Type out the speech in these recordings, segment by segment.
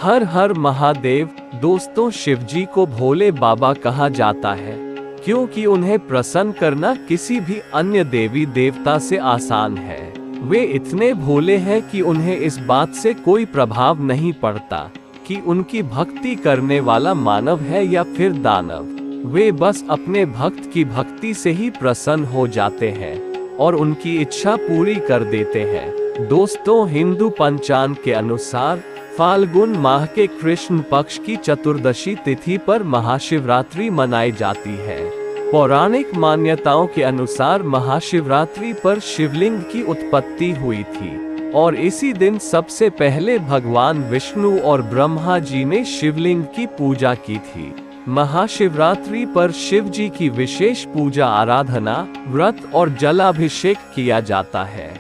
हर हर महादेव। दोस्तों, शिवजी को भोले बाबा कहा जाता है क्योंकि उन्हें प्रसन्न करना किसी भी अन्य देवी देवता से आसान है। वे इतने भोले हैं कि उन्हें इस बात से कोई प्रभाव नहीं पड़ता कि उनकी भक्ति करने वाला मानव है या फिर दानव। वे बस अपने भक्त की भक्ति से ही प्रसन्न हो जाते हैं और उनकी इच्छा पूरी कर देते हैं। दोस्तों, हिंदू पंचांग के अनुसार फाल्गुन माह के कृष्ण पक्ष की चतुर्दशी तिथि पर महाशिवरात्रि मनाई जाती है। पौराणिक मान्यताओं के अनुसार महाशिवरात्रि पर शिवलिंग की उत्पत्ति हुई थी और इसी दिन सबसे पहले भगवान विष्णु और ब्रह्मा जी ने शिवलिंग की पूजा की थी। महाशिवरात्रि पर शिव जी की विशेष पूजा आराधना, व्रत और जलाभिषेक किया जाता है।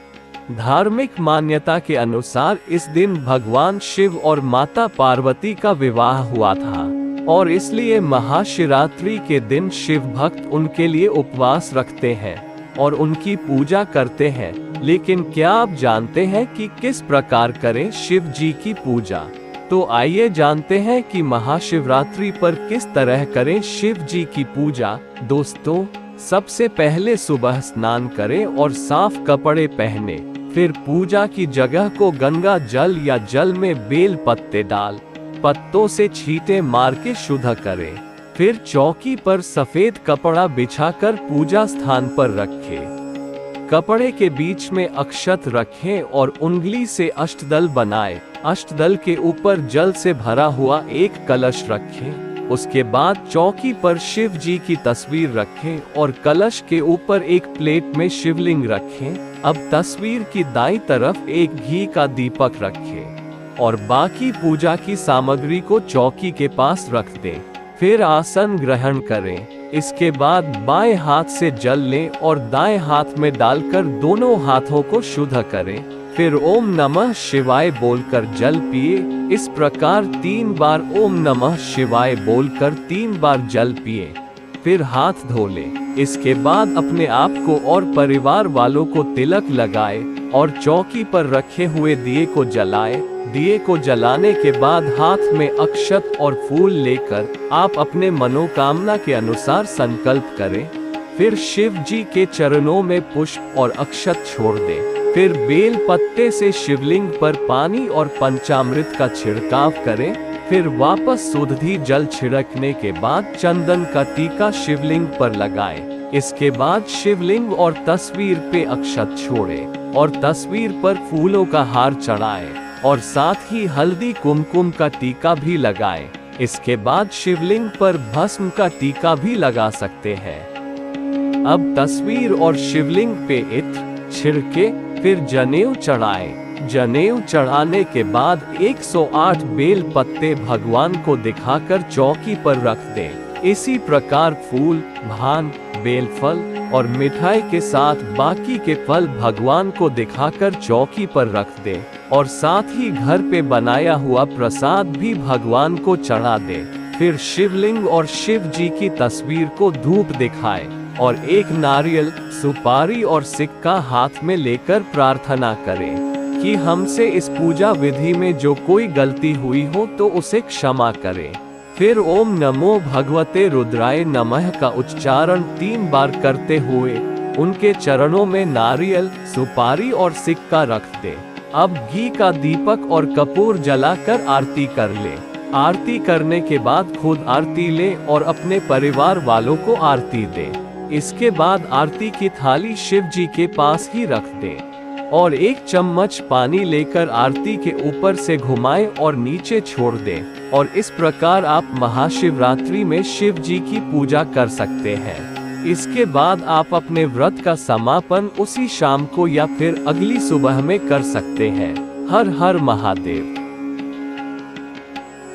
धार्मिक मान्यता के अनुसार इस दिन भगवान शिव और माता पार्वती का विवाह हुआ था और इसलिए महाशिवरात्रि के दिन शिव भक्त उनके लिए उपवास रखते हैं और उनकी पूजा करते हैं। लेकिन क्या आप जानते हैं कि किस प्रकार करें शिव जी की पूजा? तो आइए जानते हैं कि महाशिवरात्रि पर किस तरह करें शिव जी की पूजा। दोस्तों, सबसे पहले सुबह स्नान करें और साफ कपड़े पहने। फिर पूजा की जगह को गंगा जल या जल में बेल पत्ते डाल पत्तों से छींटे मार के शुद्ध करें। फिर चौकी पर सफेद कपड़ा बिछाकर पूजा स्थान पर रखें। कपड़े के बीच में अक्षत रखें और उंगली से अष्टदल बनाएं। अष्टदल के ऊपर जल से भरा हुआ एक कलश रखें। उसके बाद चौकी पर शिव जी की तस्वीर रखें और कलश के ऊपर एक प्लेट में शिवलिंग रखें। अब तस्वीर की दाईं तरफ एक घी का दीपक रखें और बाकी पूजा की सामग्री को चौकी के पास रख दें। फिर आसन ग्रहण करें। इसके बाद बाएं हाथ से जल लें और दाएं हाथ में डालकर दोनों हाथों को शुद्ध करें। फिर ओम नमः शिवाय बोलकर जल पिए। इस प्रकार 3 बार ओम नमः शिवाय बोलकर 3 बार जल पिए। फिर हाथ धो लें। इसके बाद अपने आप को और परिवार वालों को तिलक लगाए और चौकी पर रखे हुए दिए को जलाए। दिए को जलाने के बाद हाथ में अक्षत और फूल लेकर आप अपने मनोकामना के अनुसार संकल्प करें। फिर शिव जी के चरणों में पुष्प और अक्षत छोड़ दें। फिर बेल पत्ते से शिवलिंग पर पानी और पंचामृत का छिड़काव करें। फिर वापस सुधि जल छिड़कने के बाद चंदन का टीका शिवलिंग पर लगाएं। इसके बाद शिवलिंग और तस्वीर पे अक्षत छोड़ें और तस्वीर पर फूलों का हार चढ़ाएं और साथ ही हल्दी कुमकुम का टीका भी लगाएं। इसके बाद शिवलिंग पर भस्म का टीका भी लगा सकते हैं। अब तस्वीर और शिवलिंग पे इत्र छिड़के फिर जनेऊ चढ़ाएं। जनेऊ चढ़ाने के बाद 108 बेल पत्ते भगवान को दिखाकर चौकी पर रख दें। इसी प्रकार फूल, भांग, बेलफल और मिठाई के साथ बाकी के फल भगवान को दिखाकर चौकी पर रख दें और साथ ही घर पे बनाया हुआ प्रसाद भी भगवान को चढ़ा दें। फिर शिवलिंग और शिव जी की तस्वीर को धूप दिखाएं और एक नारियल, सुपारी और सिक्का हाथ में लेकर प्रार्थना करें कि हमसे इस पूजा विधि में जो कोई गलती हुई हो तो उसे क्षमा करें। फिर ओम नमो भगवते रुद्राय नमः का उच्चारण 3 बार करते हुए उनके चरणों में नारियल, सुपारी और सिक्का रख दें। अब घी का दीपक और कपूर जलाकर आरती कर लें। आरती करने के बाद खुद आरती लें और अपने परिवार वालों को आरती दें। इसके बाद आरती की थाली शिव जी के पास ही रख दें और 1 चम्मच पानी लेकर आरती के ऊपर से घुमाएं और नीचे छोड़ दें और इस प्रकार आप महाशिवरात्रि में शिव जी की पूजा कर सकते हैं। इसके बाद आप अपने व्रत का समापन उसी शाम को या फिर अगली सुबह में कर सकते हैं। हर हर महादेव।